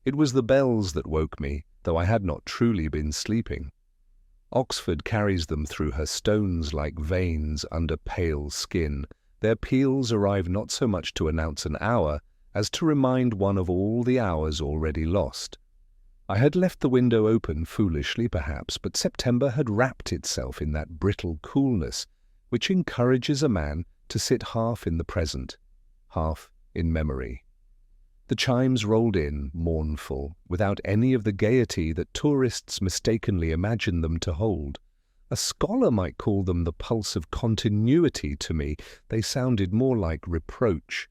It was the bells that woke me, though I had not truly been sleeping. Oxford carries them through her stones like veins under pale skin. Their peals arrive not so much to announce an hour as to remind one of all the hours already lost. I had left the window open foolishly, perhaps, but September had wrapped itself in that brittle coolness which encourages a man to sit half in the present, half in memory. The chimes rolled in, mournful, without any of the gaiety that tourists mistakenly imagine them to hold. A scholar might call them the pulse of continuity. To me, they sounded more like reproach.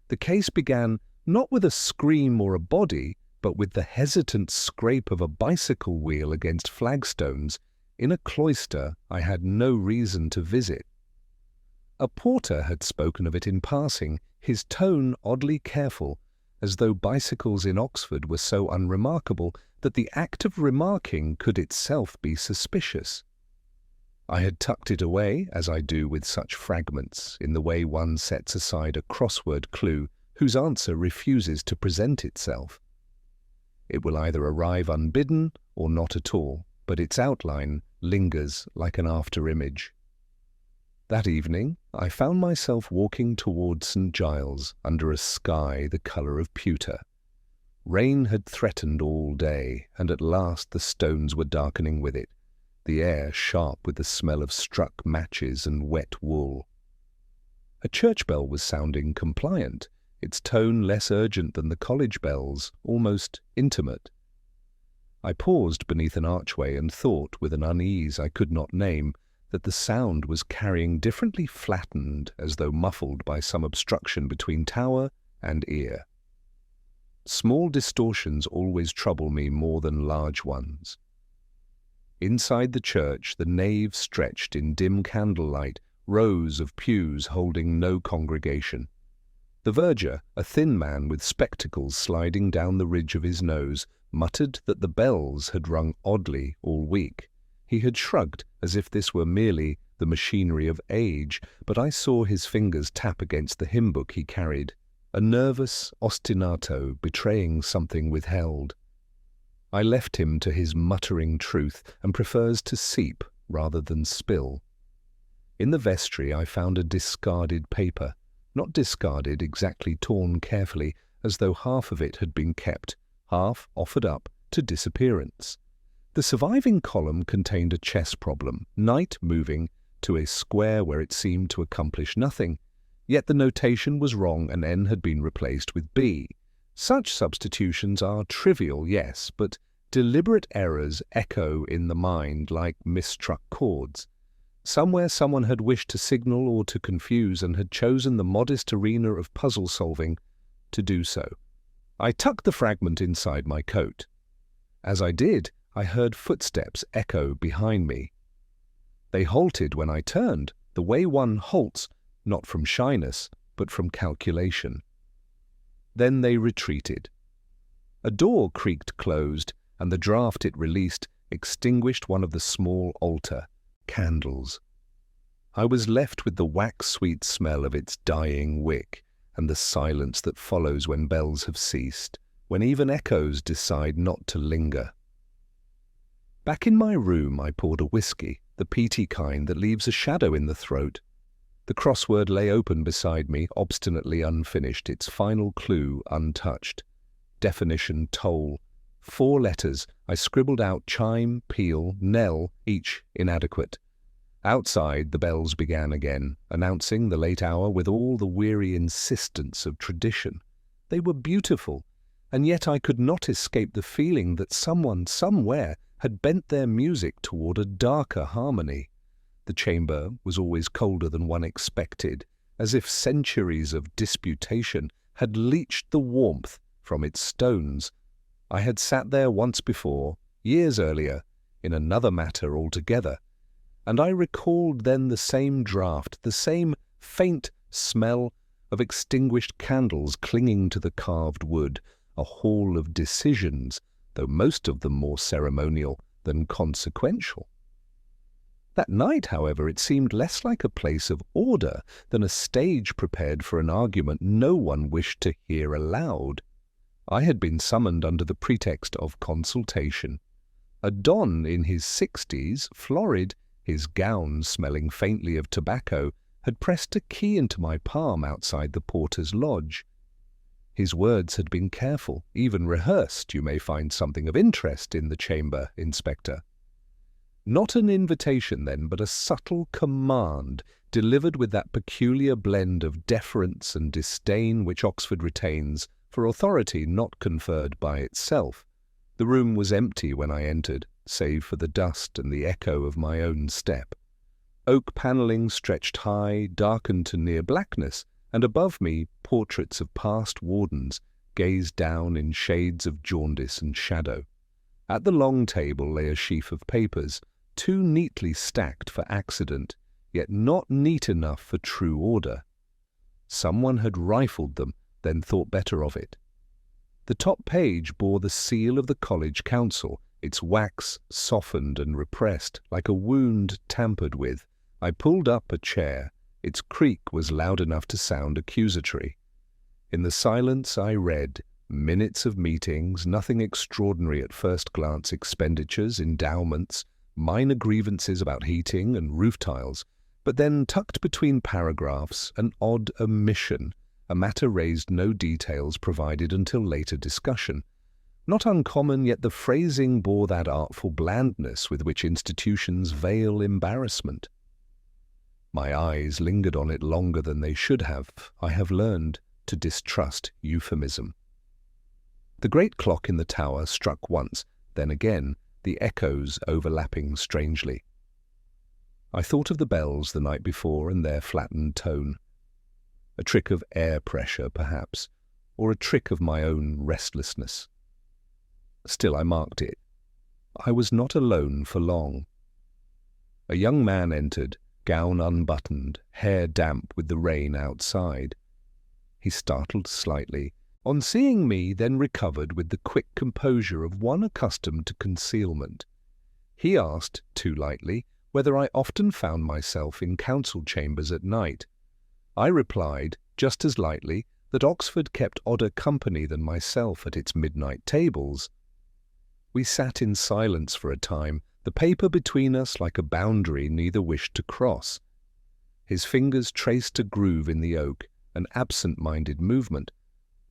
The case began not with a scream or a body, but with the hesitant scrape of a bicycle wheel against flagstones in a cloister I had no reason to visit. A porter had spoken of it in passing, his tone oddly careful, as though bicycles in Oxford were so unremarkable that the act of remarking could itself be suspicious. I had tucked it away, as I do with such fragments, in the way one sets aside a crossword clue whose answer refuses to present itself. It will either arrive unbidden or not at all, but its outline lingers like an after-image. That evening, I found myself walking toward St. Giles under a sky the colour of pewter. Rain had threatened all day, and at last the stones were darkening with it, the air sharp with the smell of struck matches and wet wool. A church bell was sounding compliant, its tone less urgent than the college bells, almost intimate. I paused beneath an archway and thought, with an unease I could not name, that the sound was carrying differently flattened, as though muffled by some obstruction between tower and ear. Small distortions always trouble me more than large ones. Inside the church, the nave stretched in dim candlelight, rows of pews holding no congregation. The verger, a thin man with spectacles sliding down the ridge of his nose, muttered that the bells had rung oddly all week. He had shrugged as if this were merely the machinery of age, but I saw his fingers tap against the hymn book he carried, a nervous ostinato betraying something withheld. I left him to his muttering truth and prefers to seep rather than spill. In the vestry I found a discarded paper, not discarded, exactly torn carefully, as though half of it had been kept, half offered up to disappearance. The surviving column contained a chess problem, knight moving to a square where it seemed to accomplish nothing, yet the notation was wrong and N had been replaced with B. Such substitutions are trivial, yes, but deliberate errors echo in the mind like misstruck chords. Somewhere someone had wished to signal or to confuse and had chosen the modest arena of puzzle solving to do so. I tucked the fragment inside my coat. As I did, I heard footsteps echo behind me. They halted when I turned, the way one halts, not from shyness, but from calculation. Then they retreated. A door creaked closed, and the draught it released extinguished one of the small altar candles. I was left with the wax-sweet smell of its dying wick, and the silence that follows when bells have ceased, when even echoes decide not to linger. Back in my room I poured a whiskey, the peaty kind that leaves a shadow in the throat. The crossword lay open beside me, obstinately unfinished, its final clue untouched. Definition toll. 4 letters. I scribbled out chime, peal, knell, each inadequate. Outside, the bells began again, announcing the late hour with all the weary insistence of tradition. They were beautiful, and yet I could not escape the feeling that someone somewhere had bent their music toward a darker harmony. The chamber was always colder than one expected, as if centuries of disputation had leached the warmth from its stones. I had sat there once before, years earlier, in another matter altogether, and I recalled then the same draught, the same faint smell of extinguished candles clinging to the carved wood, a hall of decisions, though most of them more ceremonial than consequential. That night, however, it seemed less like a place of order than a stage prepared for an argument no one wished to hear aloud. I had been summoned under the pretext of consultation. A don in his 60s, florid, his gown smelling faintly of tobacco, had pressed a key into my palm outside the porter's lodge. His words had been careful, even rehearsed. "You may find something of interest in the chamber, Inspector." Not an invitation, then, but a subtle command, delivered with that peculiar blend of deference and disdain which Oxford retains for authority not conferred by itself. The room was empty when I entered, save for the dust and the echo of my own step. Oak panelling stretched high, darkened to near blackness, and above me portraits of past wardens gazed down in shades of jaundice and shadow. At the long table lay a sheaf of papers, too neatly stacked for accident, yet not neat enough for true order. Someone had rifled them, then thought better of it. The top page bore the seal of the college council, its wax softened and repressed, like a wound tampered with. I pulled up a chair. Its creak was loud enough to sound accusatory. In the silence I read minutes of meetings, nothing extraordinary at first glance, expenditures, endowments, minor grievances about heating and roof tiles, but then tucked between paragraphs an odd omission, a matter raised no details provided until later discussion. Not uncommon, yet the phrasing bore that artful blandness with which institutions veil embarrassment. My eyes lingered on it longer than they should have. I have learned to distrust euphemism. The great clock in the tower struck once, then again, the echoes overlapping strangely. I thought of the bells the night before and their flattened tone. A trick of air pressure, perhaps, or a trick of my own restlessness. Still I marked it. I was not alone for long. A young man entered, gown unbuttoned, hair damp with the rain outside. He startled slightly. On seeing me, then recovered with the quick composure of one accustomed to concealment. He asked, too lightly, whether I often found myself in council chambers at night. I replied, just as lightly, that Oxford kept odder company than myself at its midnight tables. We sat in silence for a time, the paper between us like a boundary neither wished to cross. His fingers traced a groove in the oak, an absent-minded movement,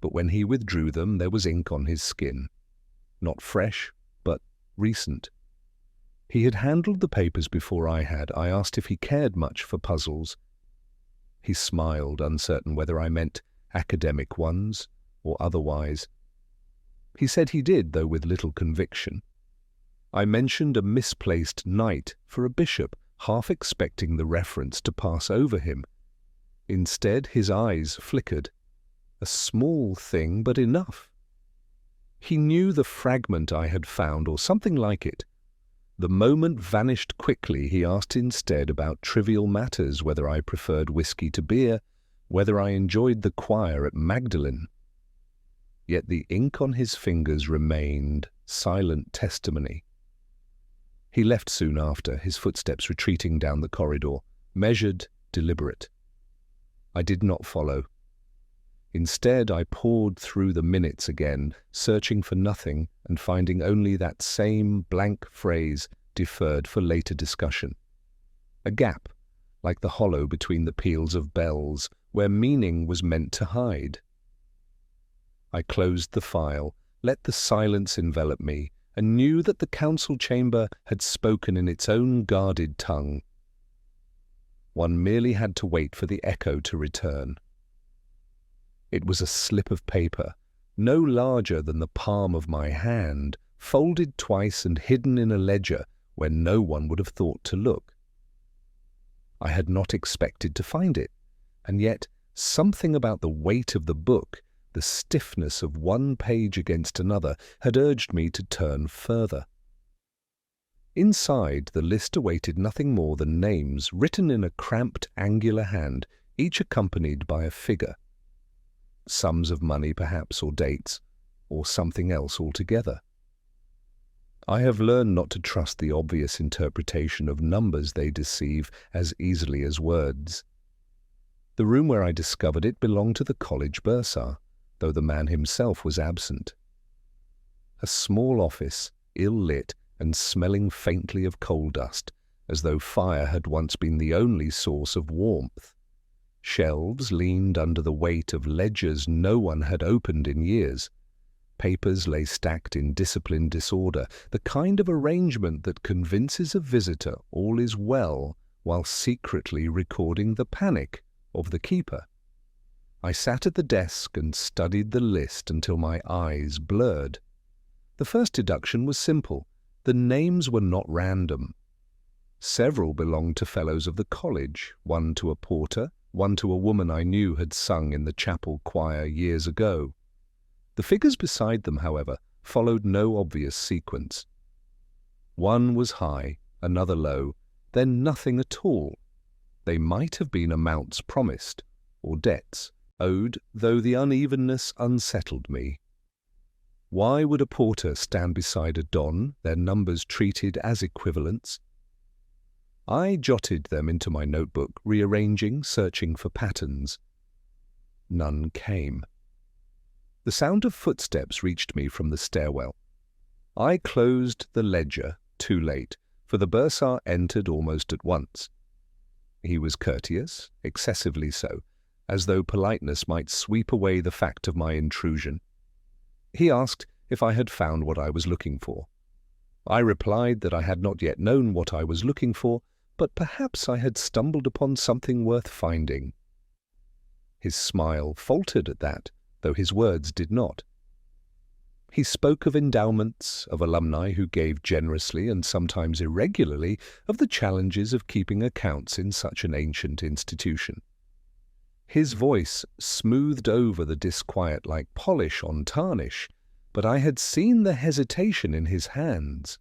but when he withdrew them there was ink on his skin. Not fresh, but recent. He had handled the papers before I had. I asked if he cared much for puzzles. He smiled, uncertain whether I meant academic ones or otherwise. He said he did, though with little conviction. I mentioned a misplaced knight for a bishop, half expecting the reference to pass over him. Instead, his eyes flickered. A small thing, but enough. He knew the fragment I had found, or something like it. The moment vanished quickly. He asked instead about trivial matters, whether I preferred whiskey to beer, whether I enjoyed the choir at Magdalen. Yet the ink on his fingers remained silent testimony. He left soon after, his footsteps retreating down the corridor, measured, deliberate. I did not follow. Instead, I pored through the minutes again, searching for nothing and finding only that same blank phrase deferred for later discussion. A gap, like the hollow between the peals of bells, where meaning was meant to hide. I closed the file, let the silence envelop me, and knew that the council chamber had spoken in its own guarded tongue. One merely had to wait for the echo to return. It was a slip of paper, no larger than the palm of my hand, folded twice and hidden in a ledger where no one would have thought to look. I had not expected to find it, and yet something about the weight of the book, the stiffness of one page against another, had urged me to turn further. Inside, the list awaited nothing more than names written in a cramped, angular hand, each accompanied by a figure. Sums of money, perhaps, or dates, or something else altogether. I have learned not to trust the obvious interpretation of numbers. They deceive as easily as words. The room where I discovered it belonged to the college bursar, though the man himself was absent. A small office, ill-lit and smelling faintly of coal dust, as though fire had once been the only source of warmth. Shelves leaned under the weight of ledgers no one had opened in years. Papers lay stacked in disciplined disorder, the kind of arrangement that convinces a visitor all is well while secretly recording the panic of the keeper. I sat at the desk and studied the list until my eyes blurred. The first deduction was simple. The names were not random. Several belonged to fellows of the college, one to a porter, one to a woman I knew had sung in the chapel choir years ago. The figures beside them, however, followed no obvious sequence. One was high, another low, then nothing at all. They might have been amounts promised, or debts owed, though the unevenness unsettled me. Why would a porter stand beside a don, their numbers treated as equivalents? I jotted them into my notebook, rearranging, searching for patterns. None came. The sound of footsteps reached me from the stairwell. I closed the ledger too late, for the bursar entered almost at once. He was courteous, excessively so, as though politeness might sweep away the fact of my intrusion. He asked if I had found what I was looking for. I replied that I had not yet known what I was looking for, but perhaps I had stumbled upon something worth finding. His smile faltered at that, though his words did not. He spoke of endowments, of alumni who gave generously and sometimes irregularly, of the challenges of keeping accounts in such an ancient institution. His voice smoothed over the disquiet like polish on tarnish, but I had seen the hesitation in his hands.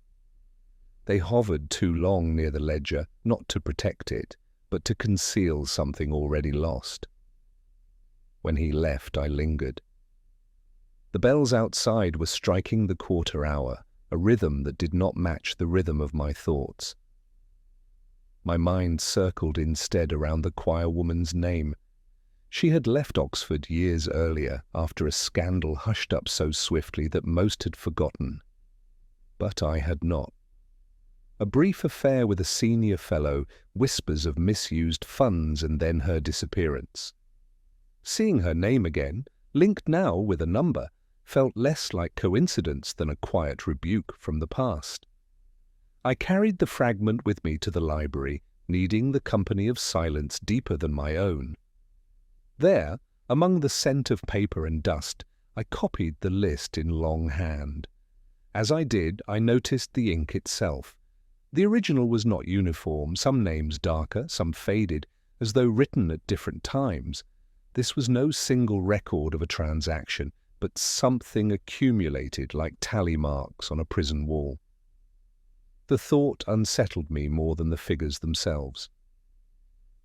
They hovered too long near the ledger, not to protect it, but to conceal something already lost. When he left, I lingered. The bells outside were striking the quarter hour, a rhythm that did not match the rhythm of my thoughts. My mind circled instead around the choir woman's name. She had left Oxford years earlier, after a scandal hushed up so swiftly that most had forgotten. But I had not. A brief affair with a senior fellow, whispers of misused funds, and then her disappearance. Seeing her name again, linked now with a number, felt less like coincidence than a quiet rebuke from the past. I carried the fragment with me to the library, needing the company of silence deeper than my own. There, among the scent of paper and dust, I copied the list in longhand. As I did, I noticed the ink itself. The original was not uniform, some names darker, some faded, as though written at different times. This was no single record of a transaction, but something accumulated like tally marks on a prison wall. The thought unsettled me more than the figures themselves.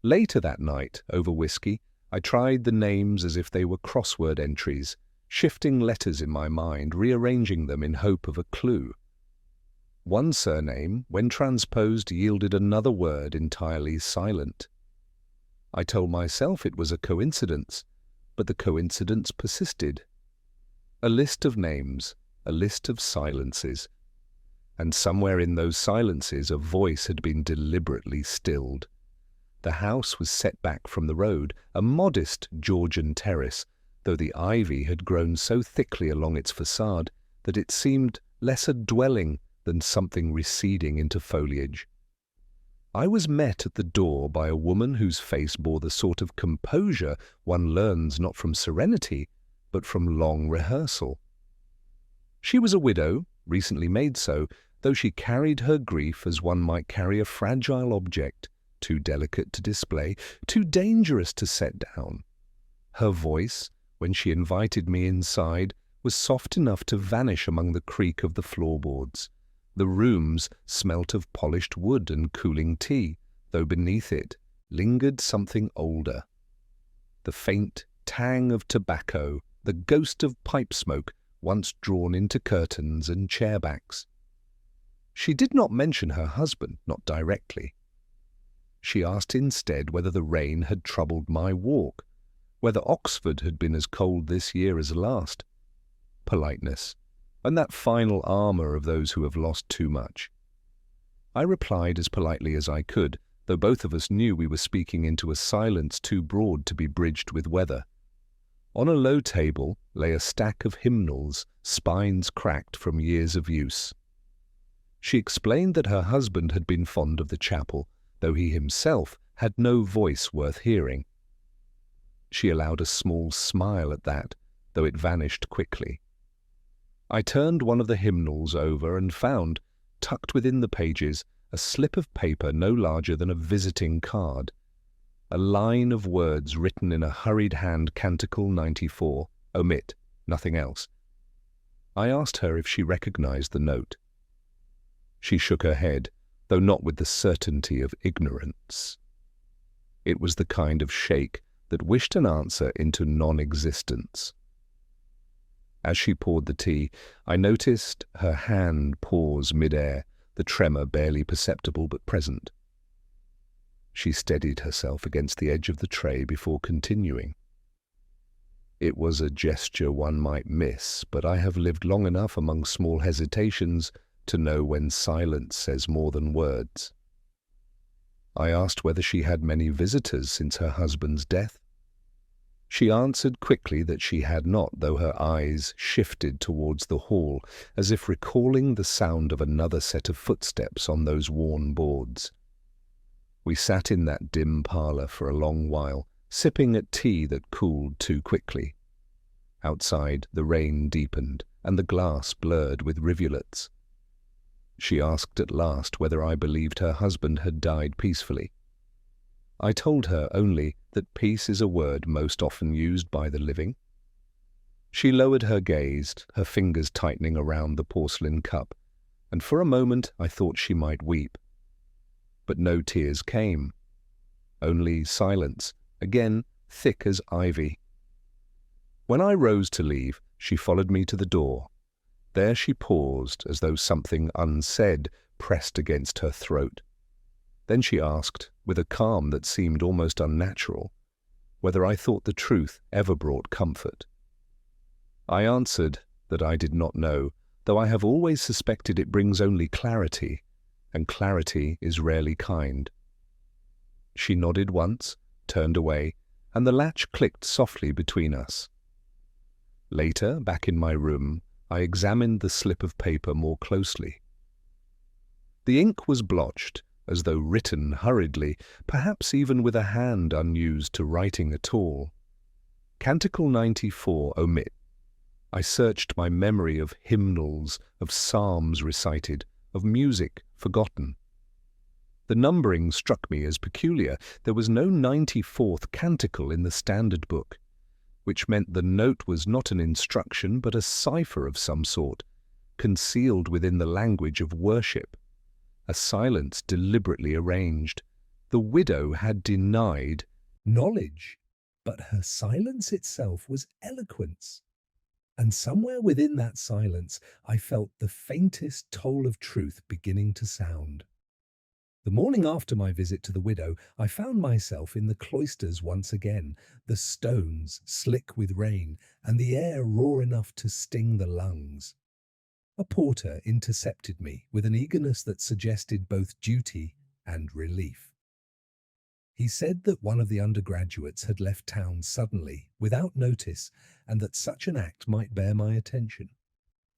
Later that night, over whiskey, I tried the names as if they were crossword entries, shifting letters in my mind, rearranging them in hope of a clue. One surname, when transposed, yielded another word entirely silent. I told myself it was a coincidence, but the coincidence persisted. A list of names, a list of silences. And somewhere in those silences a voice had been deliberately stilled. The house was set back from the road, a modest Georgian terrace, though the ivy had grown so thickly along its facade that it seemed less a dwelling than something receding into foliage. I was met at the door by a woman whose face bore the sort of composure one learns not from serenity, but from long rehearsal. She was a widow, recently made so, though she carried her grief as one might carry a fragile object, too delicate to display, too dangerous to set down. Her voice, when she invited me inside, was soft enough to vanish among the creak of the floorboards. The rooms smelt of polished wood and cooling tea, though beneath it lingered something older. The faint tang of tobacco, the ghost of pipe smoke once drawn into curtains and chairbacks. She did not mention her husband, not directly. She asked instead whether the rain had troubled my walk, whether Oxford had been as cold this year as last. Politeness. and that final armor of those who have lost too much. I replied as politely as I could, though both of us knew we were speaking into a silence too broad to be bridged with weather. On a low table lay a stack of hymnals, spines cracked from years of use. She explained that her husband had been fond of the chapel, though he himself had no voice worth hearing. She allowed a small smile at that, though it vanished quickly. I turned one of the hymnals over and found, tucked within the pages, a slip of paper no larger than a visiting card. A line of words written in a hurried hand, Canticle 94, omit, nothing else. I asked her if she recognized the note. She shook her head, though not with the certainty of ignorance. It was the kind of shake that wished an answer into non-existence. As she poured the tea, I noticed her hand pause mid-air, the tremor barely perceptible but present. She steadied herself against the edge of the tray before continuing. It was a gesture one might miss, but I have lived long enough among small hesitations to know when silence says more than words. I asked whether she had many visitors since her husband's death. She answered quickly that she had not, though her eyes shifted towards the hall, as if recalling the sound of another set of footsteps on those worn boards. We sat in that dim parlour for a long while, sipping at tea that cooled too quickly. Outside, the rain deepened, and the glass blurred with rivulets. She asked at last whether I believed her husband had died peacefully. I told her only that peace is a word most often used by the living. She lowered her gaze, her fingers tightening around the porcelain cup, and for a moment I thought she might weep. But no tears came, only silence, again thick as ivy. When I rose to leave, she followed me to the door. There she paused, as though something unsaid pressed against her throat. Then she asked, with a calm that seemed almost unnatural, whether I thought the truth ever brought comfort. I answered that I did not know, though I have always suspected it brings only clarity, and clarity is rarely kind. She nodded once, turned away, and the latch clicked softly between us. Later, back in my room, I examined the slip of paper more closely. The ink was blotched, as though written hurriedly, perhaps even with a hand unused to writing at all. Canticle 94, omit. I searched my memory of hymnals, of psalms recited, of music forgotten. The numbering struck me as peculiar. There was no 94th canticle in the standard book, which meant the note was not an instruction but a cipher of some sort, concealed within the language of worship. A silence deliberately arranged. The widow had denied knowledge, but her silence itself was eloquence. And somewhere within that silence, I felt the faintest toll of truth beginning to sound. The morning after my visit to the widow, I found myself in the cloisters once again, the stones slick with rain, and the air raw enough to sting the lungs. A porter intercepted me with an eagerness that suggested both duty and relief. He said that one of the undergraduates had left town suddenly, without notice, and that such an act might bear my attention.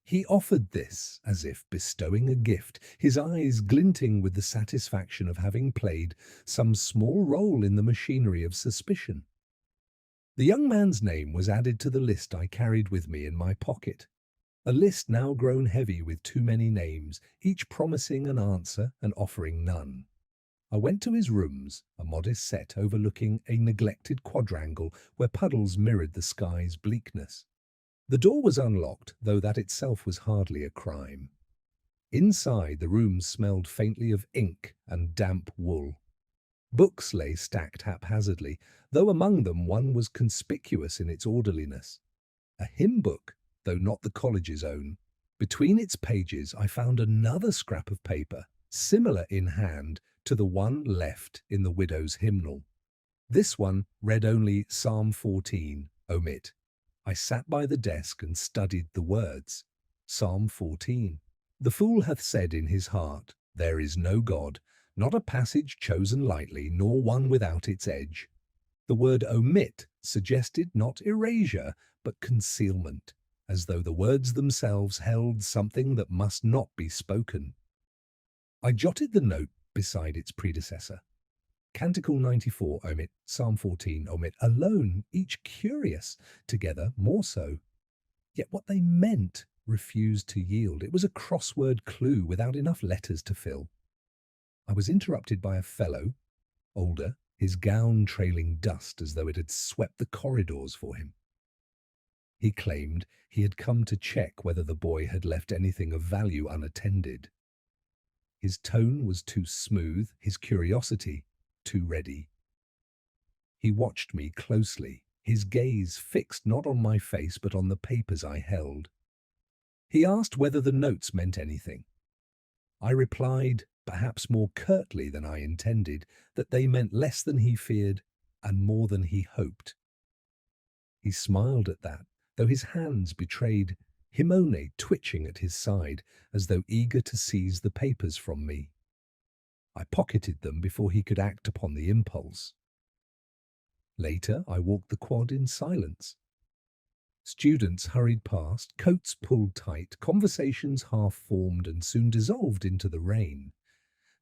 He offered this as if bestowing a gift, his eyes glinting with the satisfaction of having played some small role in the machinery of suspicion. The young man's name was added to the list I carried with me in my pocket, a list now grown heavy with too many names, each promising an answer and offering none. I went to his rooms, a modest set overlooking a neglected quadrangle where puddles mirrored the sky's bleakness. The door was unlocked, though that itself was hardly a crime. Inside, the room smelled faintly of ink and damp wool. Books lay stacked haphazardly, though among them one was conspicuous in its orderliness. A hymn book, though not the college's own. Between its pages I found another scrap of paper, similar in hand to the one left in the widow's hymnal. This one read only Psalm 14, omit. I sat by the desk and studied the words. Psalm 14. The fool hath said in his heart, There is no God, not a passage chosen lightly, nor one without its edge. The word omit suggested not erasure, but concealment, as though the words themselves held something that must not be spoken. I jotted the note beside its predecessor. Canticle 94 omit, Psalm 14 omit, alone, each curious, together more so. Yet what they meant refused to yield. It was a crossword clue without enough letters to fill. I was interrupted by a fellow, older, his gown trailing dust as though it had swept the corridors for him. He claimed he had come to check whether the boy had left anything of value unattended. His tone was too smooth, his curiosity too ready. He watched me closely, his gaze fixed not on my face but on the papers I held. He asked whether the notes meant anything. I replied, perhaps more curtly than I intended, that they meant less than he feared and more than he hoped. He smiled at that, though his hands betrayed him only twitching at his side, as though eager to seize the papers from me. I pocketed them before he could act upon the impulse. Later, I walked the quad in silence. Students hurried past, coats pulled tight, conversations half-formed and soon dissolved into the rain.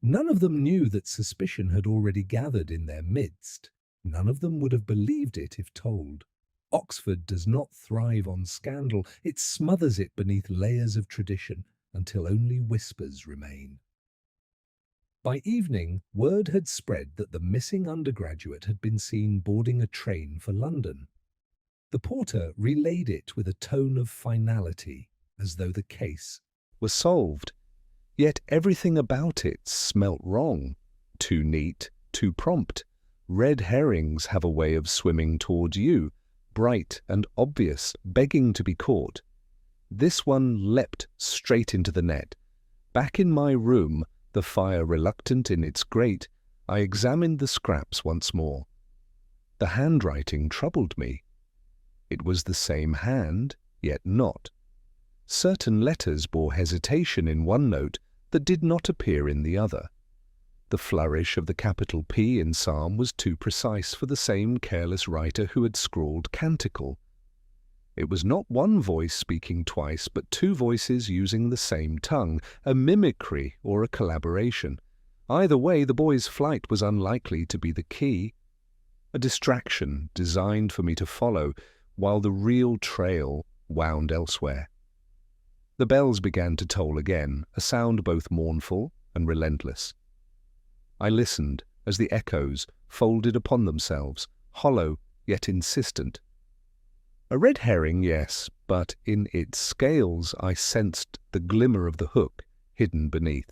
None of them knew that suspicion had already gathered in their midst. None of them would have believed it if told. Oxford does not thrive on scandal. It smothers it beneath layers of tradition until only whispers remain. By evening, word had spread that the missing undergraduate had been seen boarding a train for London. The porter relayed it with a tone of finality, as though the case Was solved, yet everything about it smelt wrong. Too neat, too prompt. Red herrings have a way of swimming towards you, bright and obvious, begging to be caught. This one leapt straight into the net. Back in my room, the fire reluctant in its grate, I examined the scraps once more. The handwriting troubled me. It was the same hand, yet not. Certain letters bore hesitation in one note that did not appear in the other. The flourish of the capital P in Psalm was too precise for the same careless writer who had scrawled canticle. It was not one voice speaking twice, but two voices using the same tongue, a mimicry or a collaboration. Either way, the boy's flight was unlikely to be the key. A distraction designed for me to follow, while the real trail wound elsewhere. The bells began to toll again, a sound both mournful and relentless. I listened as the echoes folded upon themselves, hollow yet insistent. A red herring, yes, but in its scales I sensed the glimmer of the hook hidden beneath.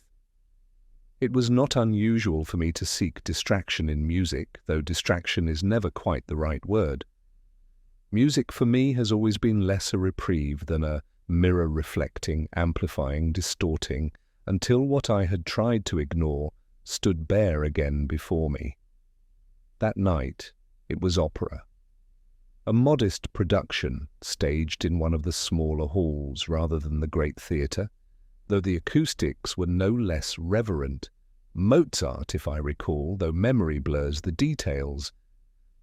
It was not unusual for me to seek distraction in music, though distraction is never quite the right word. Music for me has always been less a reprieve than a mirror reflecting, amplifying, distorting, until what I had tried to ignore stood bare again before me. That night it was opera. A modest production staged in one of the smaller halls rather than the great theatre, though the acoustics were no less reverent. Mozart, if I recall, though memory blurs the details.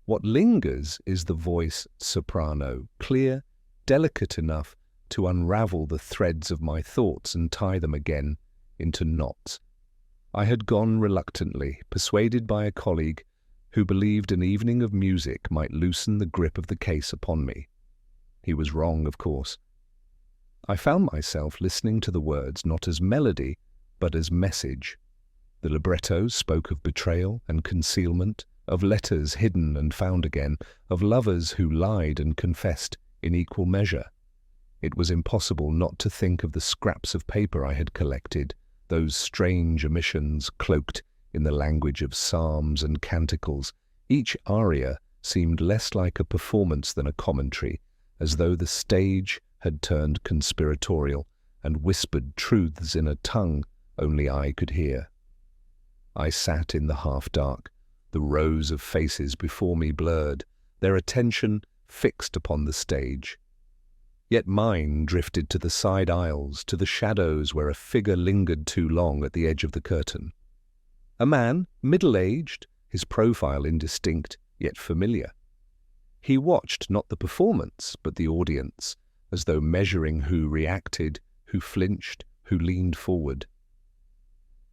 What lingers is the voice soprano, clear, delicate enough to unravel the threads of my thoughts and tie them again into knots. I had gone reluctantly, persuaded by a colleague who believed an evening of music might loosen the grip of the case upon me. He was wrong, of course. I found myself listening to the words not as melody, but as message. The libretto spoke of betrayal and concealment, of letters hidden and found again, of lovers who lied and confessed in equal measure. It was impossible not to think of the scraps of paper I had collected, those strange omissions cloaked in the language of psalms and canticles. Each aria seemed less like a performance than a commentary, as though the stage had turned conspiratorial and whispered truths in a tongue only I could hear. I sat in the half-dark, the rows of faces before me blurred, their attention fixed upon the stage. Yet mine drifted to the side aisles, to the shadows where a figure lingered too long at the edge of the curtain. A man, middle-aged, his profile indistinct, yet familiar. He watched not the performance, but the audience, as though measuring who reacted, who flinched, who leaned forward.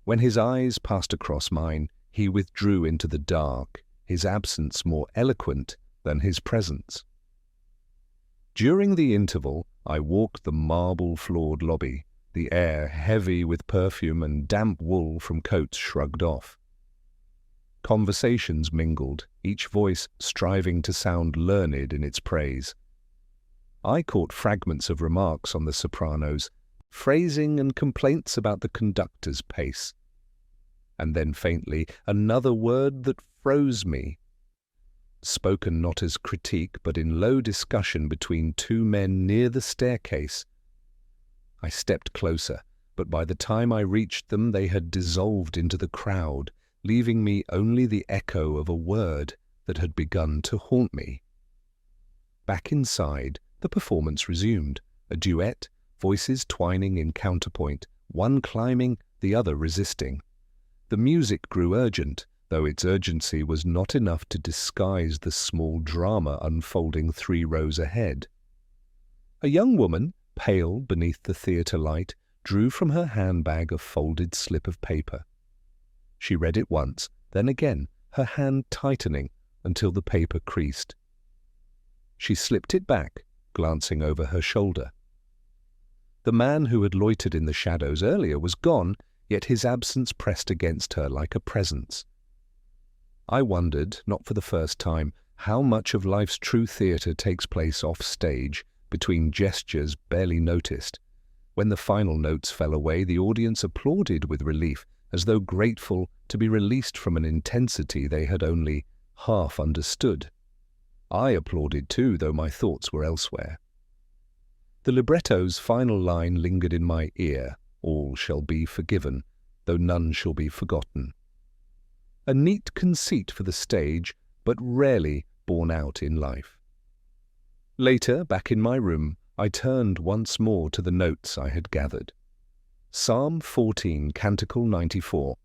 When his eyes passed across mine, he withdrew into the dark, his absence more eloquent than his presence. During the interval, I walked the marble-floored lobby, the air heavy with perfume and damp wool from coats shrugged off. Conversations mingled, each voice striving to sound learned in its praise. I caught fragments of remarks on the sopranos, phrasing and complaints about the conductor's pace. And then faintly, another word that froze me. Spoken not as critique, but in low discussion between two men near the staircase. I stepped closer, but by the time I reached them they had dissolved into the crowd, leaving me only the echo of a word that had begun to haunt me. Back inside, the performance resumed, a duet, voices twining in counterpoint, one climbing, the other resisting. The music grew urgent, though its urgency was not enough to disguise the small drama unfolding 3 rows ahead. A young woman, pale beneath the theatre light, drew from her handbag a folded slip of paper. She read it once, then again, her hand tightening until the paper creased. She slipped it back, glancing over her shoulder. The man who had loitered in the shadows earlier was gone, yet his absence pressed against her like a presence. I wondered, not for the first time, how much of life's true theatre takes place off-stage, between gestures barely noticed. When the final notes fell away, the audience applauded with relief, as though grateful to be released from an intensity they had only half understood. I applauded too, though my thoughts were elsewhere. The libretto's final line lingered in my ear, "All shall be forgiven, though none shall be forgotten." A neat conceit for the stage, but rarely borne out in life. Later, back in my room, I turned once more to the notes I had gathered. Psalm 14, Canticle 94.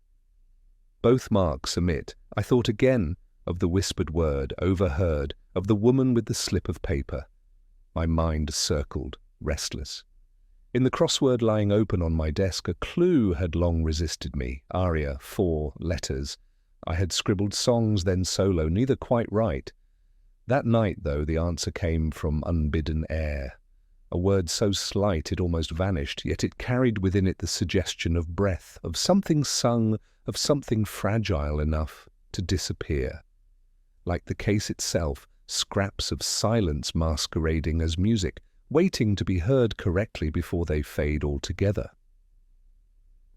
Both marks omit. I thought again of the whispered word, overheard, of the woman with the slip of paper. My mind circled, restless. In the crossword lying open on my desk, a clue had long resisted me. Aria, 4 letters. I had scribbled songs, then solo, neither quite right. That night, though, the answer came from unbidden air. A word so slight it almost vanished, yet it carried within it the suggestion of breath, of something sung, of something fragile enough to disappear. Like the case itself, scraps of silence masquerading as music, waiting to be heard correctly before they fade altogether.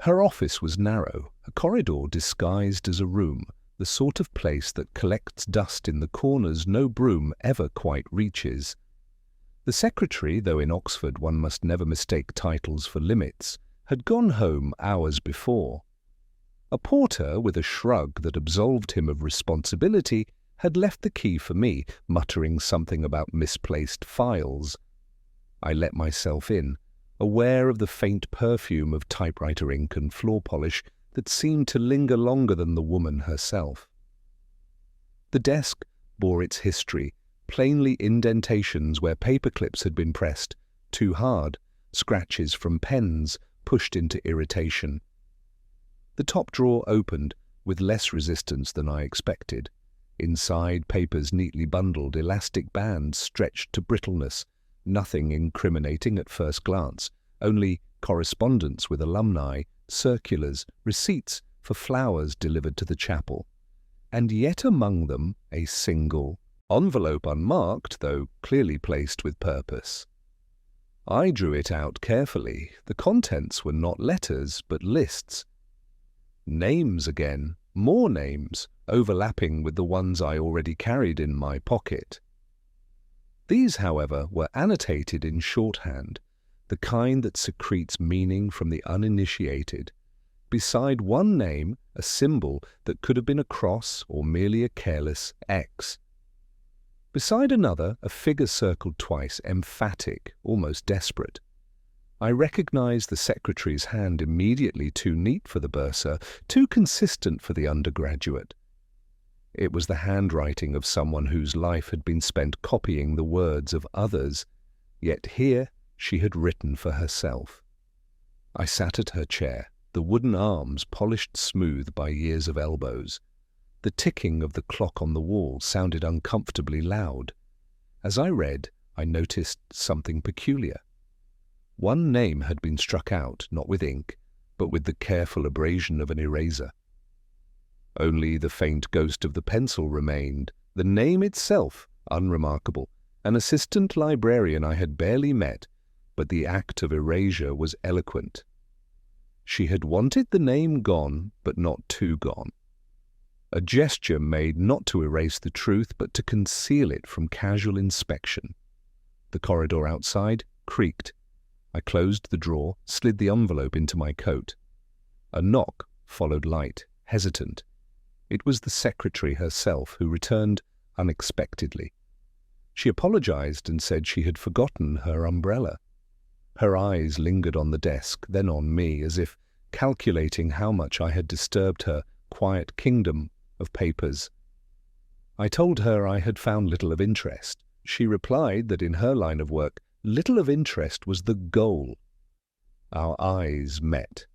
Her office was narrow, a corridor disguised as a room, the sort of place that collects dust in the corners no broom ever quite reaches. The secretary, though in Oxford one must never mistake titles for limits, had gone home hours before. A porter, with a shrug that absolved him of responsibility, had left the key for me, muttering something about misplaced files. I let myself in, aware of the faint perfume of typewriter ink and floor polish that seemed to linger longer than the woman herself. The desk bore its history, plainly indentations where paper clips had been pressed too hard, scratches from pens pushed into irritation. The top drawer opened with less resistance than I expected. Inside, papers neatly bundled, elastic bands stretched to brittleness, nothing incriminating at first glance, only correspondence with alumni, circulars, receipts for flowers delivered to the chapel, and yet among them a single envelope, unmarked, though clearly placed with purpose. I drew it out carefully. The contents were not letters, but lists. Names again, more names, overlapping with the ones I already carried in my pocket. These, however, were annotated in shorthand, the kind that secretes meaning from the uninitiated. Beside one name, a symbol that could have been a cross or merely a careless X. Beside another, a figure circled twice, emphatic, almost desperate. I recognized the secretary's hand immediately, too neat for the bursar, too consistent for the undergraduate. It was the handwriting of someone whose life had been spent copying the words of others, yet here she had written for herself. I sat at her chair, the wooden arms polished smooth by years of elbows. The ticking of the clock on the wall sounded uncomfortably loud. As I read, I noticed something peculiar. One name had been struck out, not with ink, but with the careful abrasion of an eraser. Only the faint ghost of the pencil remained, the name itself unremarkable. An assistant librarian I had barely met, but the act of erasure was eloquent. She had wanted the name gone, but not too gone. A gesture made not to erase the truth, but to conceal it from casual inspection. The corridor outside creaked. I closed the drawer, slid the envelope into my coat. A knock followed light, hesitant. It was the secretary herself who returned unexpectedly. She apologized and said she had forgotten her umbrella. Her eyes lingered on the desk, then on me, as if calculating how much I had disturbed her quiet kingdom of papers. I told her I had found little of interest. She replied that in her line of work, little of interest was the goal. Our eyes met.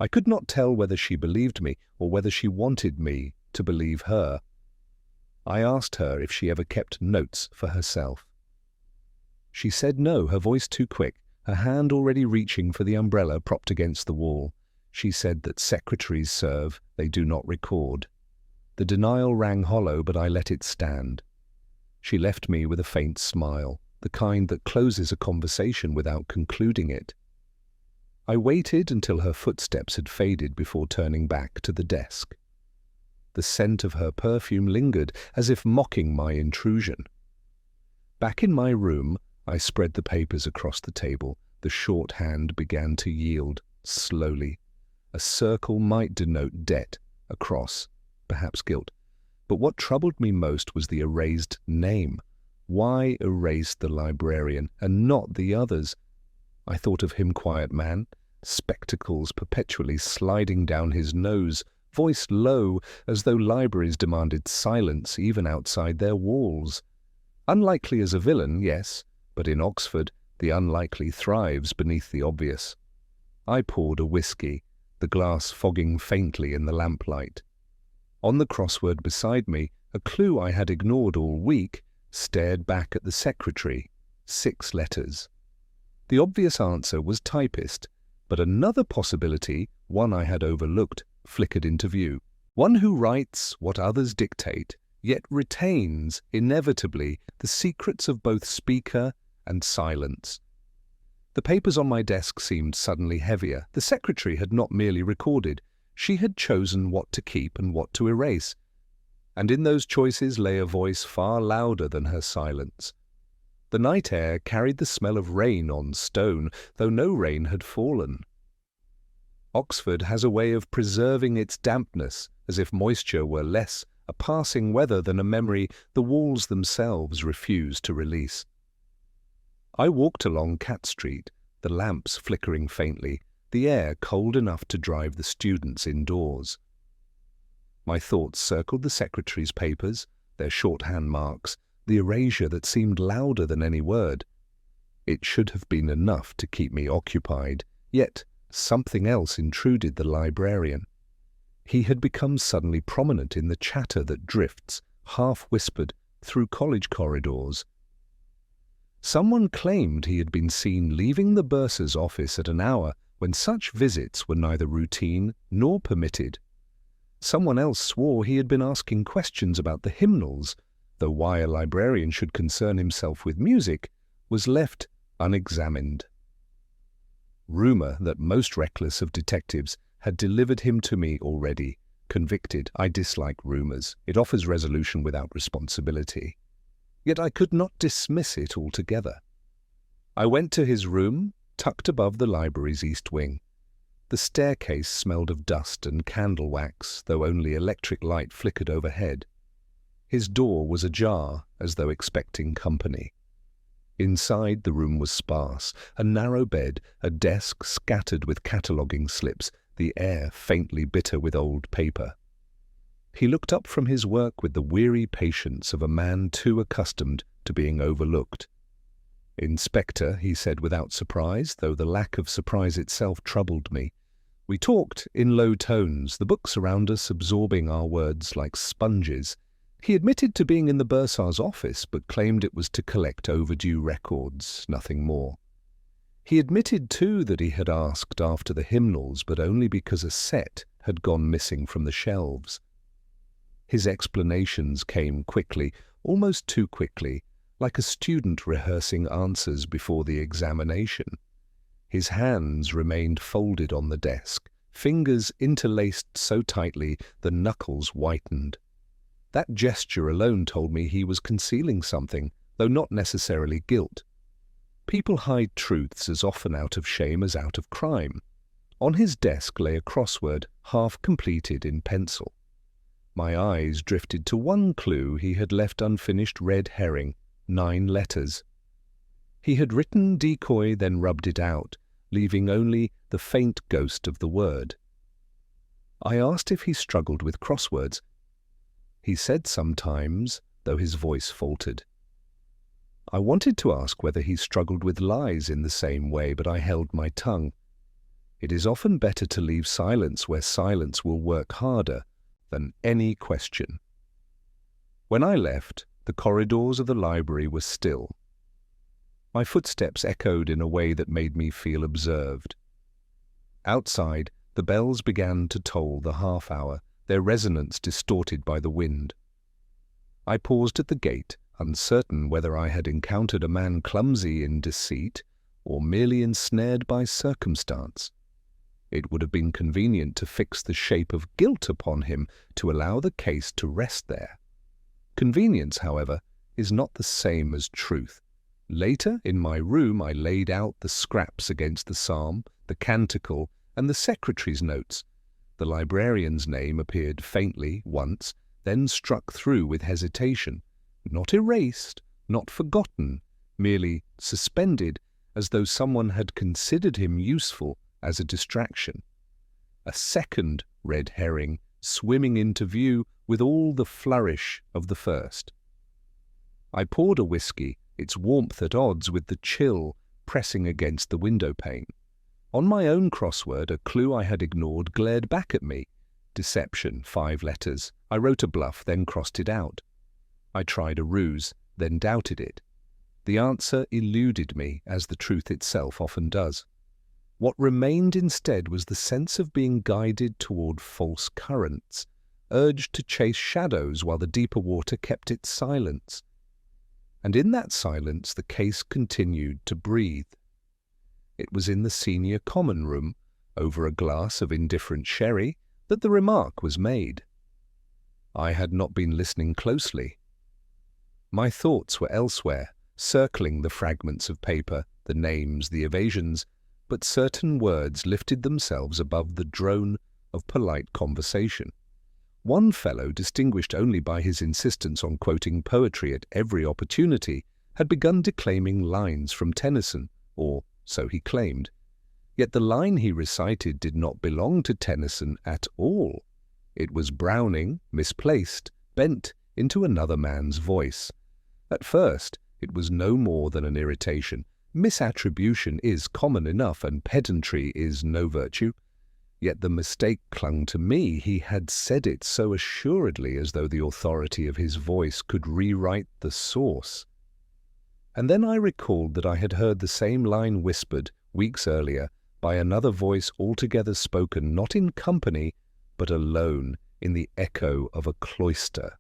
I could not tell whether she believed me or whether she wanted me to believe her. I asked her if she ever kept notes for herself. She said no, her voice too quick, her hand already reaching for the umbrella propped against the wall. She said that secretaries serve, they do not record. The denial rang hollow, but I let it stand. She left me with a faint smile, the kind that closes a conversation without concluding it. I waited until her footsteps had faded before turning back to the desk. The scent of her perfume lingered, as if mocking my intrusion. Back in my room, I spread the papers across the table. The shorthand began to yield, slowly. A circle might denote debt, a cross, perhaps guilt. But what troubled me most was the erased name. Why erase the librarian and not the others? I thought of him, quiet man, spectacles perpetually sliding down his nose, voice low, as though libraries demanded silence even outside their walls. Unlikely as a villain, yes, but in Oxford the unlikely thrives beneath the obvious. I poured a whiskey, the glass fogging faintly in the lamplight. On the crossword beside me, a clue I had ignored all week, stared back at the secretary. 6 letters. The obvious answer was typist, but another possibility, one I had overlooked, flickered into view. One who writes what others dictate, yet retains, inevitably, the secrets of both speaker and silence. The papers on my desk seemed suddenly heavier. The secretary had not merely recorded, she had chosen what to keep and what to erase. And in those choices lay a voice far louder than her silence. The night air carried the smell of rain on stone, though no rain had fallen. Oxford has a way of preserving its dampness, as if moisture were less a passing weather than a memory the walls themselves refuse to release. I walked along Cat Street, the lamps flickering faintly, the air cold enough to drive the students indoors. My thoughts circled the secretary's papers, their shorthand marks, the erasure that seemed louder than any word. It should have been enough to keep me occupied, yet something else intruded the librarian. He had become suddenly prominent in the chatter that drifts, half-whispered, through college corridors. Someone claimed he had been seen leaving the bursar's office at an hour when such visits were neither routine nor permitted. Someone else swore he had been asking questions about the hymnals, though why a librarian should concern himself with music was left unexamined. Rumour that most reckless of detectives had delivered him to me already. Convicted, I dislike rumours. It offers resolution without responsibility. Yet I could not dismiss it altogether. I went to his room, tucked above the library's east wing. The staircase smelled of dust and candle wax, though only electric light flickered overhead. His door was ajar, as though expecting company. Inside, the room was sparse, a narrow bed, a desk scattered with cataloguing slips, the air faintly bitter with old paper. He looked up from his work with the weary patience of a man too accustomed to being overlooked. "Inspector," he said without surprise, though the lack of surprise itself troubled me. We talked in low tones, the books around us absorbing our words like sponges. He admitted to being in the bursar's office, but claimed it was to collect overdue records, nothing more. He admitted, too, that he had asked after the hymnals, but only because a set had gone missing from the shelves. His explanations came quickly, almost too quickly, like a student rehearsing answers before the examination. His hands remained folded on the desk, fingers interlaced so tightly the knuckles whitened. That gesture alone told me he was concealing something, though not necessarily guilt. People hide truths as often out of shame as out of crime. On his desk lay a crossword, half completed in pencil. My eyes drifted to one clue he had left unfinished: red herring, 9 letters. He had written decoy, then rubbed it out, leaving only the faint ghost of the word. I asked if he struggled with crosswords. He said sometimes, though his voice faltered. I wanted to ask whether he struggled with lies in the same way, but I held my tongue. It is often better to leave silence where silence will work harder than any question. When I left, the corridors of the library were still. My footsteps echoed in a way that made me feel observed. Outside, the bells began to toll the half-hour, their resonance distorted by the wind. I paused at the gate, uncertain whether I had encountered a man clumsy in deceit or merely ensnared by circumstance. It would have been convenient to fix the shape of guilt upon him to allow the case to rest there. Convenience, however, is not the same as truth. Later, in my room, I laid out the scraps against the psalm, the canticle, and the secretary's notes. The librarian's name appeared faintly once, then struck through with hesitation, not erased, not forgotten, merely suspended, as though someone had considered him useful as a distraction. A second red herring swimming into view with all the flourish of the first. I poured a whiskey, its warmth at odds with the chill pressing against the window pane. On my own crossword, a clue I had ignored glared back at me. Deception, 5 letters. I wrote a bluff, then crossed it out. I tried a ruse, then doubted it. The answer eluded me, as the truth itself often does. What remained instead was the sense of being guided toward false currents, urged to chase shadows while the deeper water kept its silence. And in that silence the case continued to breathe. It was in the senior common room, over a glass of indifferent sherry, that the remark was made. I had not been listening closely. My thoughts were elsewhere, circling the fragments of paper, the names, the evasions, but certain words lifted themselves above the drone of polite conversation. One fellow, distinguished only by his insistence on quoting poetry at every opportunity, had begun declaiming lines from Tennyson, or so he claimed. Yet the line he recited did not belong to Tennyson at all. It was Browning, misplaced, bent into another man's voice. At first, it was no more than an irritation. Misattribution is common enough, and pedantry is no virtue. Yet the mistake clung to me. He had said it so assuredly, as though the authority of his voice could rewrite the source. And then I recalled that I had heard the same line whispered, weeks earlier, by another voice altogether spoken not in company, but alone in the echo of a cloister.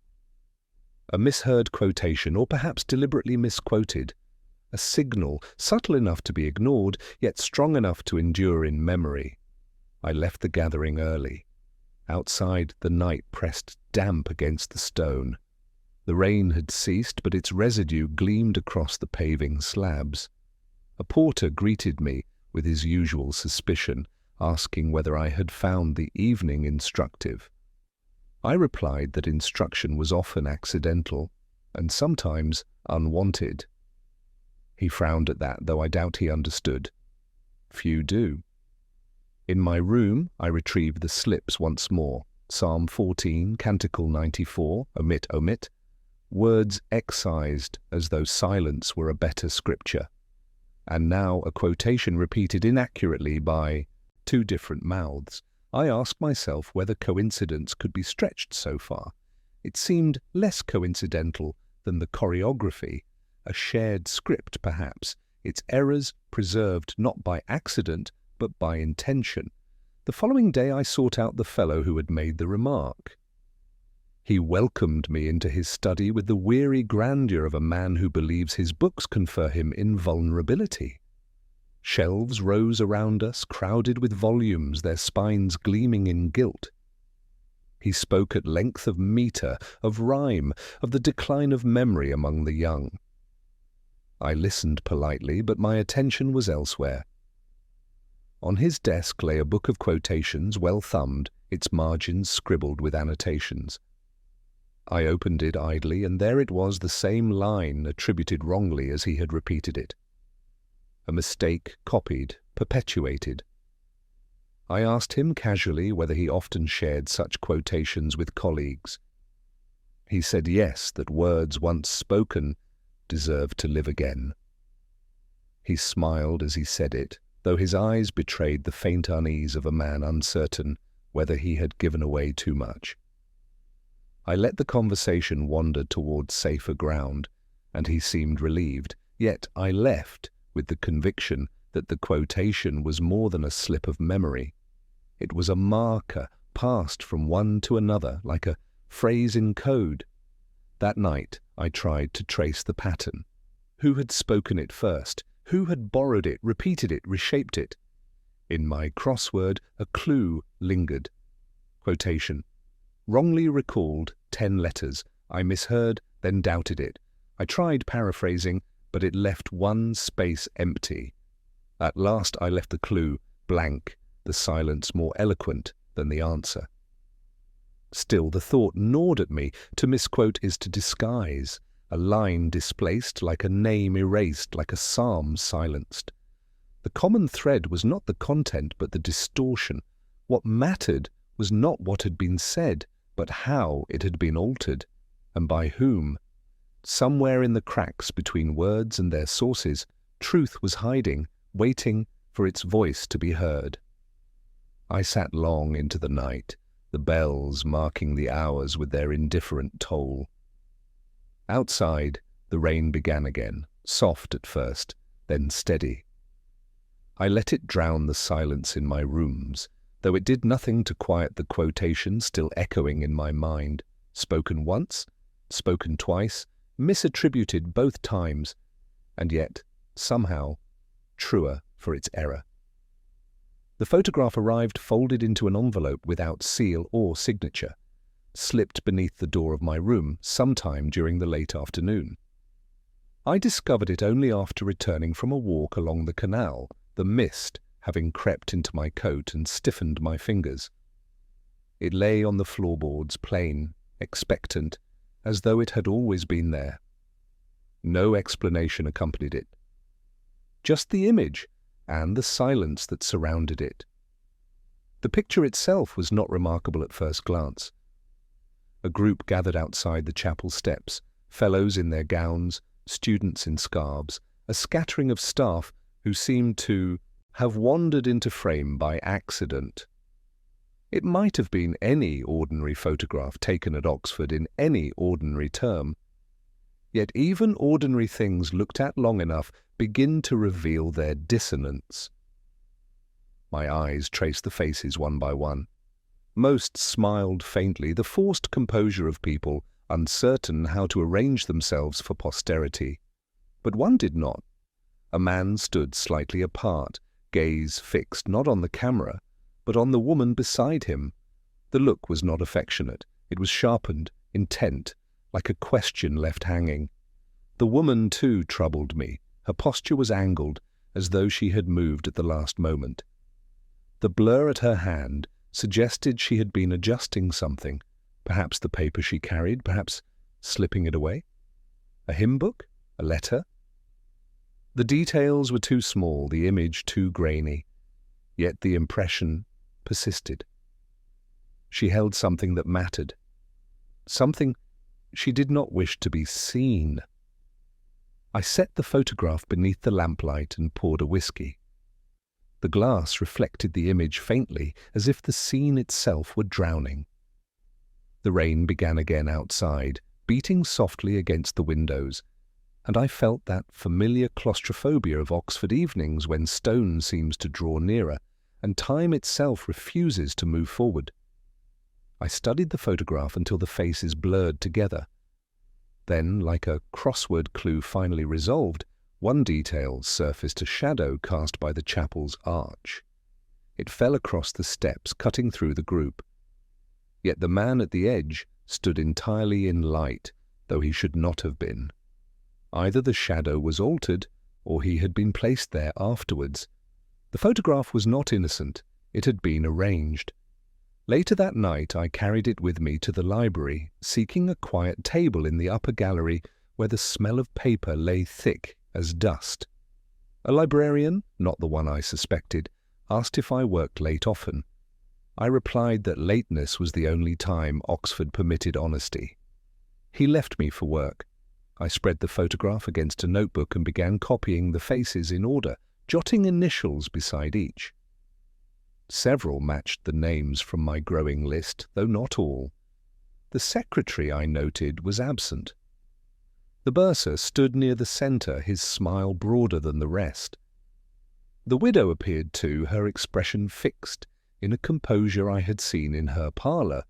A misheard quotation, or perhaps deliberately misquoted. A signal, subtle enough to be ignored, yet strong enough to endure in memory. I left the gathering early. Outside, the night pressed damp against the stone. The rain had ceased, but its residue gleamed across the paving slabs. A porter greeted me with his usual suspicion, asking whether I had found the evening instructive. I replied that instruction was often accidental and sometimes unwanted. He frowned at that, though I doubt he understood. Few do. In my room, I retrieved the slips once more. Psalm 14, Canticle 94, omit, words excised as though silence were a better scripture. And now a quotation repeated inaccurately by two different mouths. I asked myself whether coincidence could be stretched so far. It seemed less coincidental than the choreography, a shared script perhaps, its errors preserved not by accident but by intention. The following day I sought out the fellow who had made the remark. He welcomed me into his study with the weary grandeur of a man who believes his books confer him invulnerability. Shelves rose around us, crowded with volumes, their spines gleaming in gilt. He spoke at length of metre, of rhyme, of the decline of memory among the young. I listened politely, but my attention was elsewhere. On his desk lay a book of quotations, well thumbed, its margins scribbled with annotations. I opened it idly, and there it was, the same line attributed wrongly as he had repeated it. A mistake copied, perpetuated. I asked him casually whether he often shared such quotations with colleagues. He said yes, that words once spoken deserved to live again. He smiled as he said it, though his eyes betrayed the faint unease of a man uncertain whether he had given away too much. I let the conversation wander towards safer ground, and he seemed relieved, yet I left with the conviction that the quotation was more than a slip of memory. It was a marker passed from one to another, like a phrase in code. That night I tried to trace the pattern. Who had spoken it first? Who had borrowed it, repeated it, reshaped it? In my crossword, a clue lingered. Quotation. Wrongly recalled 10 letters. I misheard, then doubted it. I tried paraphrasing, but it left one space empty. At last I left the clue blank, the silence more eloquent than the answer. Still the thought gnawed at me. To misquote is to disguise. A line displaced, like a name erased, like a psalm silenced. The common thread was not the content, but the distortion. What mattered was not what had been said, but how it had been altered, and by whom. Somewhere in the cracks between words and their sources, truth was hiding, waiting for its voice to be heard. I sat long into the night, the bells marking the hours with their indifferent toll. Outside, the rain began again, soft at first, then steady. I let it drown the silence in my rooms, though it did nothing to quiet the quotation still echoing in my mind, spoken once, spoken twice, misattributed both times, and yet, somehow, truer for its error. The photograph arrived folded into an envelope without seal or signature, slipped beneath the door of my room sometime during the late afternoon. I discovered it only after returning from a walk along the canal, the mist having crept into my coat and stiffened my fingers. It lay on the floorboards, plain, expectant, as though it had always been there. No explanation accompanied it. Just the image and the silence that surrounded it. The picture itself was not remarkable at first glance. A group gathered outside the chapel steps, fellows in their gowns, students in scarves, a scattering of staff who seemed to have wandered into frame by accident. It might have been any ordinary photograph taken at Oxford in any ordinary term. Yet even ordinary things looked at long enough begin to reveal their dissonance. My eyes traced the faces one by one. Most smiled faintly, the forced composure of people uncertain how to arrange themselves for posterity. But one did not. A man stood slightly apart, gaze fixed not on the camera, but on the woman beside him. The look was not affectionate. It was sharpened, intent, like a question left hanging. The woman, too, troubled me. Her posture was angled, as though she had moved at the last moment. The blur at her hand suggested she had been adjusting something, Perhaps the paper she carried, perhaps slipping it away. A hymn book? A letter? The details were too small, the image too grainy, yet the impression persisted. She held something that mattered, something she did not wish to be seen. I set the photograph beneath the lamplight and poured a whiskey. The glass reflected the image faintly, as if the scene itself were drowning. The rain began again outside, beating softly against the windows, and I felt that familiar claustrophobia of Oxford evenings when stone seems to draw nearer, and time itself refuses to move forward. I studied the photograph until the faces blurred together. Then, like a crossword clue finally resolved, one detail surfaced, a shadow cast by the chapel's arch. It fell across the steps, cutting through the group. Yet the man at the edge stood entirely in light, though he should not have been. Either the shadow was altered, or he had been placed there afterwards. The photograph was not innocent. It had been arranged. Later that night I carried it with me to the library, seeking a quiet table in the upper gallery where the smell of paper lay thick as dust. A librarian, not the one I suspected, asked if I worked late often. I replied that lateness was the only time Oxford permitted honesty. He left me for work. I spread the photograph against a notebook and began copying the faces in order, jotting initials beside each. Several matched the names from my growing list, though not all. The secretary, I noted, was absent. The bursar stood near the centre, his smile broader than the rest. The widow appeared too, her expression fixed, in a composure I had seen in her parlour.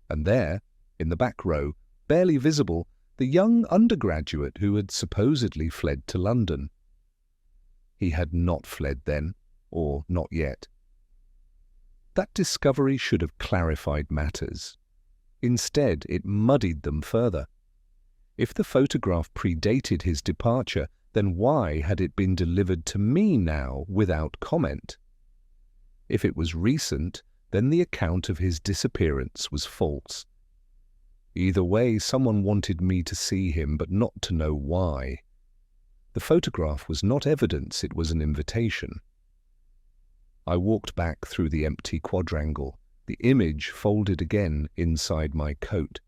And there, in the back row, barely visible, the young undergraduate who had supposedly fled to London. He had not fled then, or not yet. That discovery should have clarified matters. Instead, it muddied them further. If the photograph predated his departure, then why had it been delivered to me now without comment? If it was recent, then the account of his disappearance was false. Either way, someone wanted me to see him, but not to know why. The photograph was not evidence, it was an invitation. I walked back through the empty quadrangle, the image folded again inside my coat.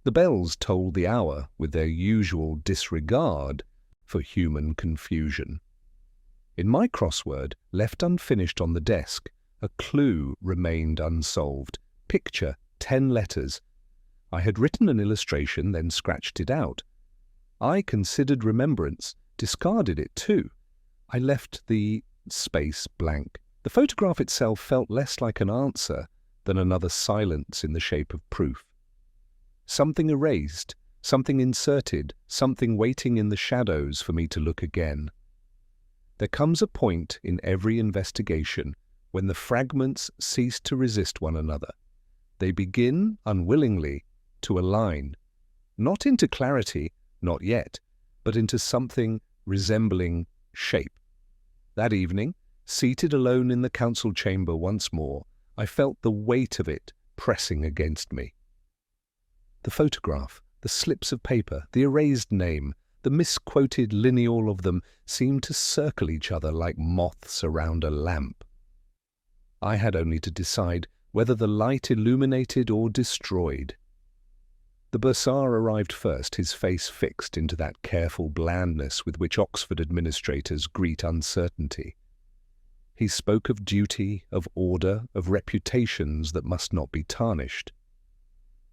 The bells tolled the hour with their usual disregard for human confusion. In my crossword, left unfinished on the desk, a clue remained unsolved. Picture, 10 letters. I had written an illustration, then scratched it out. I considered remembrance, discarded it too. I left the space blank. The photograph itself felt less like an answer than another silence in the shape of proof. Something erased, something inserted, something waiting in the shadows for me to look again. There comes a point in every investigation when the fragments cease to resist one another. They begin, unwillingly, to align, not into clarity, not yet, but into something resembling shape. That evening, seated alone in the council chamber once more, I felt the weight of it pressing against me. The photograph, the slips of paper, the erased name, the misquoted lineal of them seemed to circle each other like moths around a lamp. I had only to decide whether the light illuminated or destroyed. The bursar arrived first, his face fixed into that careful blandness with which Oxford administrators greet uncertainty. He spoke of duty, of order, of reputations that must not be tarnished.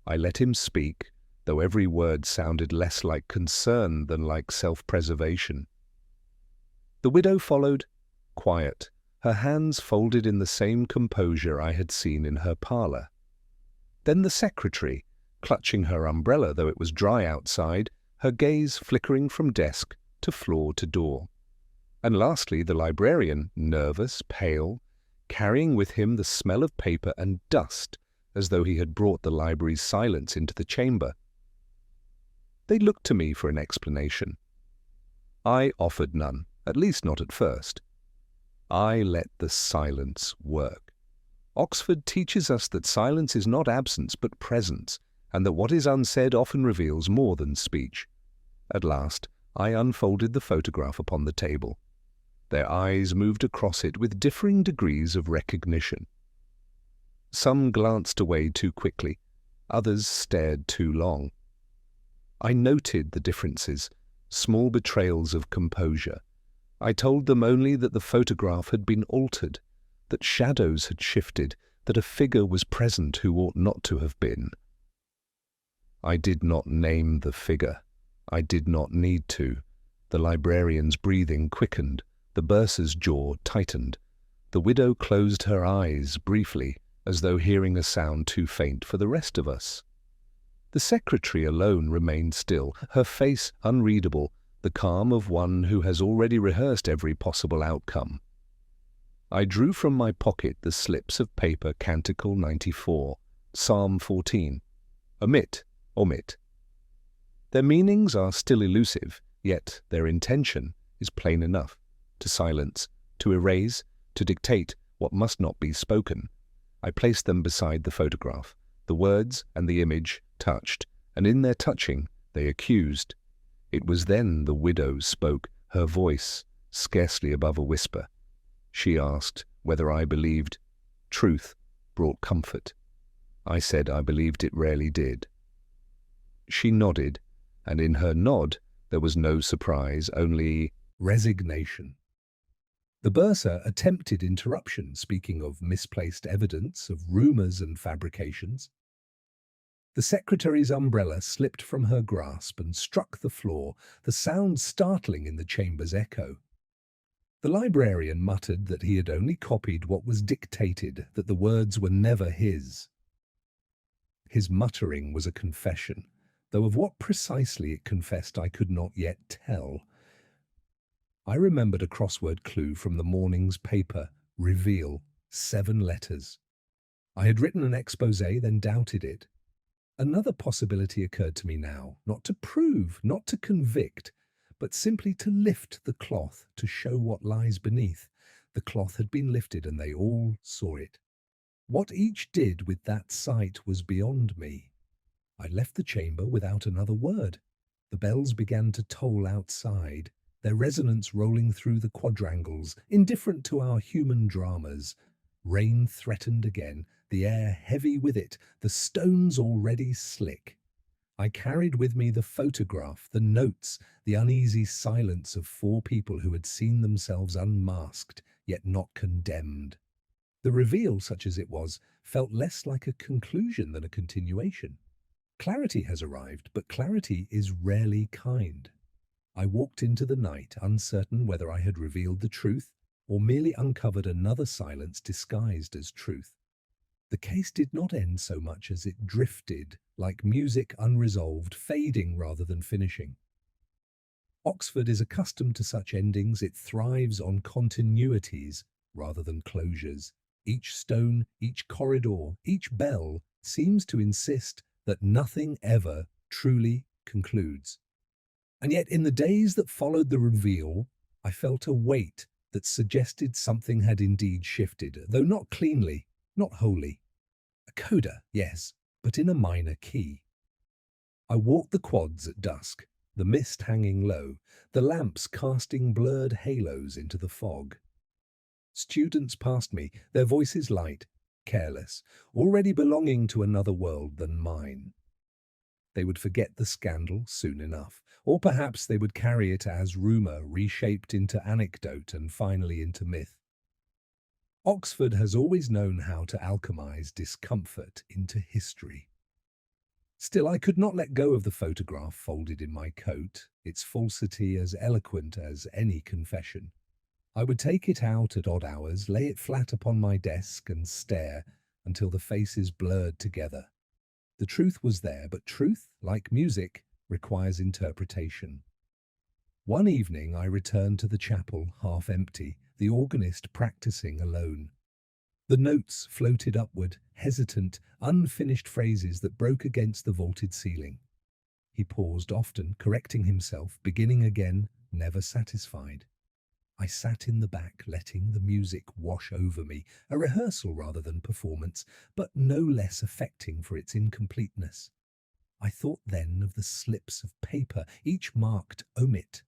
I let him speak, though every word sounded less like concern than like self-preservation. The widow followed, quiet, her hands folded in the same composure I had seen in her parlour. Then the secretary, clutching her umbrella though it was dry outside, her gaze flickering from desk to floor to door. And lastly the librarian, nervous, pale, carrying with him the smell of paper and dust, as though he had brought the library's silence into the chamber. They looked to me for an explanation. I offered none, at least not at first. I let the silence work. Oxford teaches us that silence is not absence but presence, and that what is unsaid often reveals more than speech. At last, I unfolded the photograph upon the table. Their eyes moved across it with differing degrees of recognition. Some glanced away too quickly, others stared too long. I noted the differences, small betrayals of composure. I told them only that the photograph had been altered, that shadows had shifted, that a figure was present who ought not to have been. I did not name the figure. I did not need to. The librarian's breathing quickened, the bursar's jaw tightened. The widow closed her eyes briefly, as though hearing a sound too faint for the rest of us. The secretary alone remained still, her face unreadable, the calm of one who has already rehearsed every possible outcome. I drew from my pocket the slips of paper Canticle 94, Psalm 14. Omit, omit. Their meanings are still elusive, yet their intention is plain enough: to silence, to erase, to dictate what must not be spoken. I placed them beside the photograph. The words and the image touched, and in their touching they accused. It was then the widow spoke, her voice scarcely above a whisper. She asked whether I believed truth brought comfort. I said I believed it rarely did. She nodded, and in her nod there was no surprise, only resignation. The bursar attempted interruption, speaking of misplaced evidence, of rumours and fabrications. The secretary's umbrella slipped from her grasp and struck the floor, the sound startling in the chamber's echo. The librarian muttered that he had only copied what was dictated, that the words were never his. His muttering was a confession, though of what precisely it confessed I could not yet tell. I remembered a crossword clue from the morning's paper, reveal, 7 letters. I had written an exposé, then doubted it. Another possibility occurred to me now, not to prove, not to convict, but simply to lift the cloth, to show what lies beneath. The cloth had been lifted and they all saw it. What each did with that sight was beyond me. I left the chamber without another word. The bells began to toll outside, their resonance rolling through the quadrangles, indifferent to our human dramas. Rain threatened again, the air heavy with it, the stones already slick. I carried with me the photograph, the notes, the uneasy silence of 4 people who had seen themselves unmasked, yet not condemned. The reveal, such as it was, felt less like a conclusion than a continuation. Clarity has arrived, but clarity is rarely kind. I walked into the night, uncertain whether I had revealed the truth or merely uncovered another silence disguised as truth. The case did not end so much as it drifted, like music unresolved, fading rather than finishing. Oxford is accustomed to such endings. It thrives on continuities rather than closures. Each stone, each corridor, each bell seems to insist that nothing ever truly concludes. And yet in the days that followed the reveal, I felt a weight that suggested something had indeed shifted, though not cleanly, not wholly. A coda, yes, but in a minor key. I walked the quads at dusk, the mist hanging low, the lamps casting blurred halos into the fog. Students passed me, their voices light, careless, already belonging to another world than mine. They would forget the scandal soon enough, or perhaps they would carry it as rumour reshaped into anecdote and finally into myth. Oxford has always known how to alchemize discomfort into history. Still, I could not let go of the photograph folded in my coat, its falsity as eloquent as any confession. I would take it out at odd hours, lay it flat upon my desk and stare until the faces blurred together. The truth was there, but truth, like music, requires interpretation. One evening I returned to the chapel, half empty, the organist practicing alone. The notes floated upward, hesitant, unfinished phrases that broke against the vaulted ceiling. He paused often, correcting himself, beginning again, never satisfied. I sat in the back, letting the music wash over me, a rehearsal rather than performance, but no less affecting for its incompleteness. I thought then of the slips of paper, each marked omit,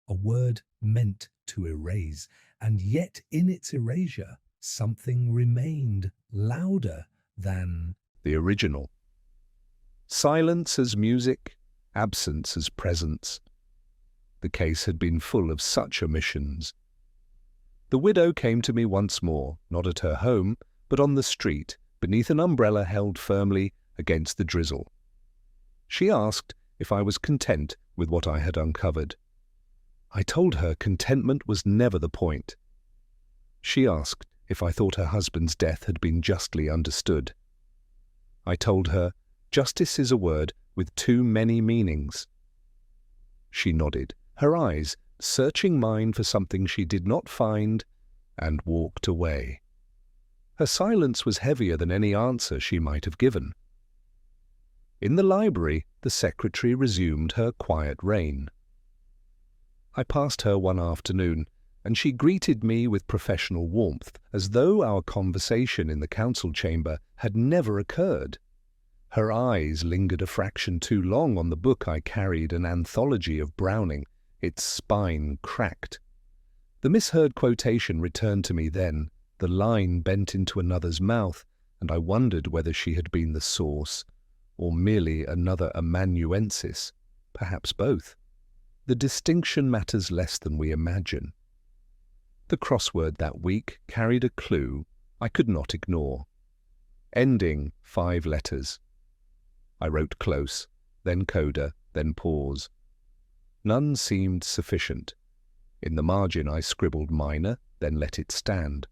a word meant to erase, and yet in its erasure something remained louder than The original. Silence as music, absence as presence. The case had been full of such omissions. The widow came to me once more, not at her home, but on the street, beneath an umbrella held firmly against the drizzle. She asked if I was content with what I had uncovered. I told her contentment was never the point. She asked if I thought her husband's death had been justly understood. I told her justice is a word with too many meanings. She nodded, her eyes searching mine for something she did not find, and walked away. Her silence was heavier than any answer she might have given. In the library, the secretary resumed her quiet reign. I passed her one afternoon, and she greeted me with professional warmth, as though our conversation in the council chamber had never occurred. Her eyes lingered a fraction too long on the book I carried, an anthology of Browning, its spine cracked. The misheard quotation returned to me then, the line bent into another's mouth, and I wondered whether she had been the source, or merely another amanuensis, perhaps both. The distinction matters less than we imagine. The crossword that week carried a clue I could not ignore. Ending 5 letters. I wrote close, then coda, then pause. None seemed sufficient. In the margin I scribbled minor, then let it stand.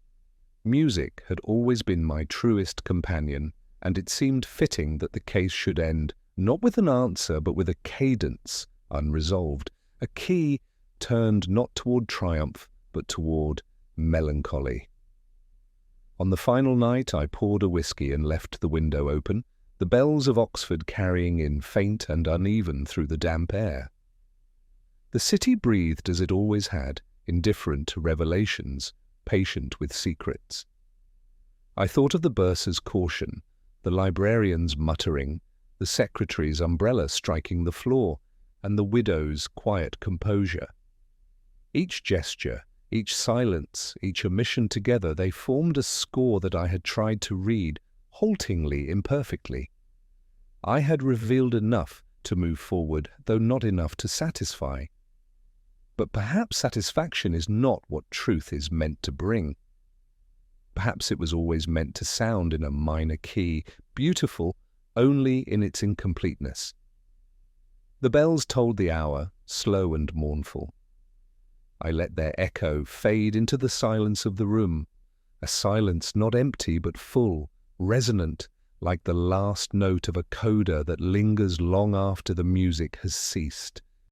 Music had always been my truest companion, and it seemed fitting that the case should end not with an answer but with a cadence, unresolved, a key turned not toward triumph but toward melancholy. On the final night I poured a whisky and left the window open, the bells of Oxford carrying in faint and uneven through the damp air. The city breathed as it always had, indifferent to revelations, patient with secrets. I thought of the bursar's caution, the librarian's muttering, the secretary's umbrella striking the floor, and the widow's quiet composure. Each gesture, each silence, each omission together, they formed a score that I had tried to read, haltingly, imperfectly. I had revealed enough to move forward, though not enough to satisfy. But perhaps satisfaction is not what truth is meant to bring. Perhaps it was always meant to sound in a minor key, beautiful only in its incompleteness. The bells told the hour, slow and mournful. I let their echo fade into the silence of the room, a silence not empty but full, resonant, like the last note of a coda that lingers long after the music has ceased.